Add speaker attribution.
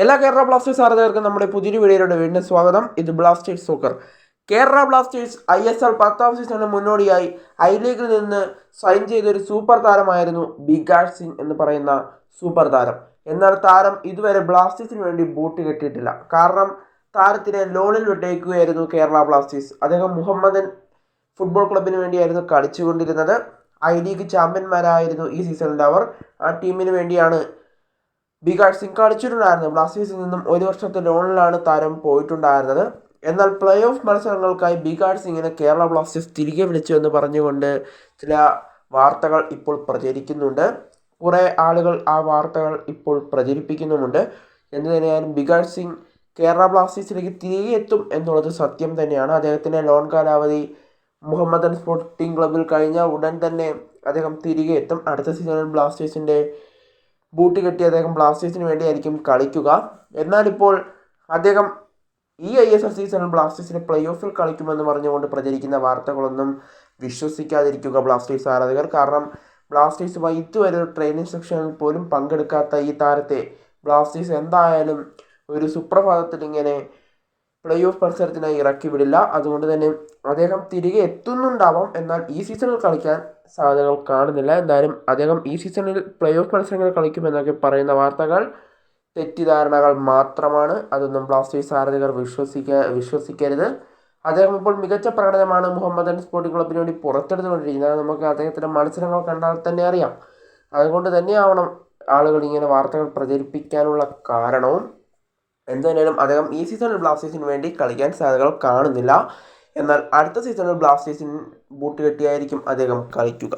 Speaker 1: എല്ലാ കേരള ബ്ലാസ്റ്റേഴ്സ് ആരാധകർക്കും നമ്മുടെ പുതിയൊരു വീഡിയോയുടെ വീണ്ടും സ്വാഗതം. ഇത് Blasters soccer. Kerala Blasters ISL 10ാം സീസണിന് മുന്നോടിയായി ഐ ലീഗിൽ നിന്ന് സൈൻ ചെയ്തൊരു സൂപ്പർ താരമായിരുന്നു ബികാഷ് സിംഗ് എന്ന് പറയുന്ന സൂപ്പർ താരം. എന്നാൽ താരം ഇതുവരെ ബ്ലാസ്റ്റേഴ്സിന് വേണ്ടി ബൂട്ട് കെട്ടിയിട്ടില്ല. കാരണം താരത്തിനെ ലോണിൽ വിട്ടേക്കുകയായിരുന്നു കേരള ബ്ലാസ്റ്റേഴ്സ്. അദ്ദേഹം മുഹമ്മദൻ ഫുട്ബോൾ ക്ലബിന് വേണ്ടിയായിരുന്നു കളിച്ചുകൊണ്ടിരുന്നത്. ഐ ലീഗ് ചാമ്പ്യന്മാരായിരുന്നു ഈ സീസണിൽ അവർ. ആ ടീമിന് വേണ്ടിയാണ് ബികാഷ് സിംഗ് കളിച്ചിട്ടുണ്ടായിരുന്നത്. ബ്ലാസ്റ്റേഴ്സിൽ നിന്നും ഒരു വർഷത്തെ ലോണിലാണ് താരം പോയിട്ടുണ്ടായിരുന്നത്. എന്നാൽ പ്ലേ ഓഫ് മത്സരങ്ങൾക്കായി ബികാഷ് സിംഗിനെ കേരള ബ്ലാസ്റ്റേഴ്സ് തിരികെ വിളിച്ചു എന്ന് പറഞ്ഞുകൊണ്ട് ചില വാർത്തകൾ ഇപ്പോൾ പ്രചരിക്കുന്നുണ്ട്. കുറേ ആളുകൾ ആ വാർത്തകൾ ഇപ്പോൾ പ്രചരിപ്പിക്കുന്നുമുണ്ട്. എന്തു തന്നെയായാലും ബികാഷ് സിംഗ് കേരള ബ്ലാസ്റ്റേഴ്സിലേക്ക് തിരികെ എത്തും എന്നുള്ളത് സത്യം തന്നെയാണ്. അദ്ദേഹത്തിൻ്റെ ലോൺ കാലാവധി മുഹമ്മദൻ സ്പോർട്ടിംഗ് ക്ലബിൽ കഴിഞ്ഞ ഉടൻ തന്നെ അദ്ദേഹം തിരികെ എത്തും. അടുത്ത സീസണിൽ ബ്ലാസ്റ്റേഴ്സിൻ്റെ ബൂട്ട് കെട്ടി അദ്ദേഹം ബ്ലാസ്റ്റേഴ്സിന് വേണ്ടിയായിരിക്കും കളിക്കുക. എന്നാൽ ഇപ്പോൾ അദ്ദേഹം ഈ ISL സീസണിൽ ബ്ലാസ്റ്റേഴ്സിന് പ്ലേ ഓഫിൽ കളിക്കുമെന്ന് പറഞ്ഞുകൊണ്ട് പ്രചരിക്കുന്ന വാർത്തകളൊന്നും വിശ്വസിക്കാതിരിക്കുക ബ്ലാസ്റ്റേഴ്സ് ആരാധകർ. കാരണം ബ്ലാസ്റ്റേഴ്സ് ഇതുവരെ ഒരു ട്രെയിനിങ് സെക്ഷനിൽ പോലും പങ്കെടുക്കാത്ത ഈ താരത്തെ ബ്ലാസ്റ്റേഴ്സ് എന്തായാലും ഒരു സുപ്രഭാതത്തിൽ ഇങ്ങനെ പ്ലേ ഓഫ് മത്സരത്തിനായി ഇറക്കി വിടില്ല. അതുകൊണ്ട് തന്നെ അദ്ദേഹം തിരികെ എത്തുന്നുണ്ടാവാം. എന്നാൽ ഈ സീസണിൽ കളിക്കാൻ സാധ്യതകൾ കാണുന്നില്ല. എന്തായാലും അദ്ദേഹം ഈ സീസണിൽ പ്ലേ ഓഫ് മത്സരങ്ങൾ കളിക്കുമെന്നൊക്കെ പറയുന്ന വാർത്തകൾ തെറ്റിദ്ധാരണകൾ മാത്രമാണ്. അതൊന്നും ബ്ലാസ്റ്റേഴ്സ് ആരാധകർ വിശ്വസിക്കരുത്. അദ്ദേഹം ഇപ്പോൾ മികച്ച പ്രകടനമാണ് മുഹമ്മദൻ സ്പോർട്ടിംഗ് ക്ലബിന് വേണ്ടി പുറത്തെടുത്തുകൊണ്ടിരിക്കുന്നത്. നമുക്ക് അദ്ദേഹത്തിൻ്റെ മത്സരങ്ങൾ കണ്ടാൽ തന്നെ അറിയാം. അതുകൊണ്ട് തന്നെയാവണം ആളുകൾ ഇങ്ങനെ വാർത്തകൾ പ്രചരിപ്പിക്കാനുള്ള കാരണവും. എന്തായാലും അദ്ദേഹം ഈ സീസണിൽ ബ്ലാസ്റ്റേഴ്സിന് വേണ്ടി കളിക്കാൻ സാധ്യതകൾ കാണുന്നില്ല. എന്നാൽ അടുത്ത സീസണിൽ ബ്ലാസ്റ്റേഴ്സിന് ബൂട്ട് കെട്ടിയായിരിക്കും അദ്ദേഹം കളിക്കുക.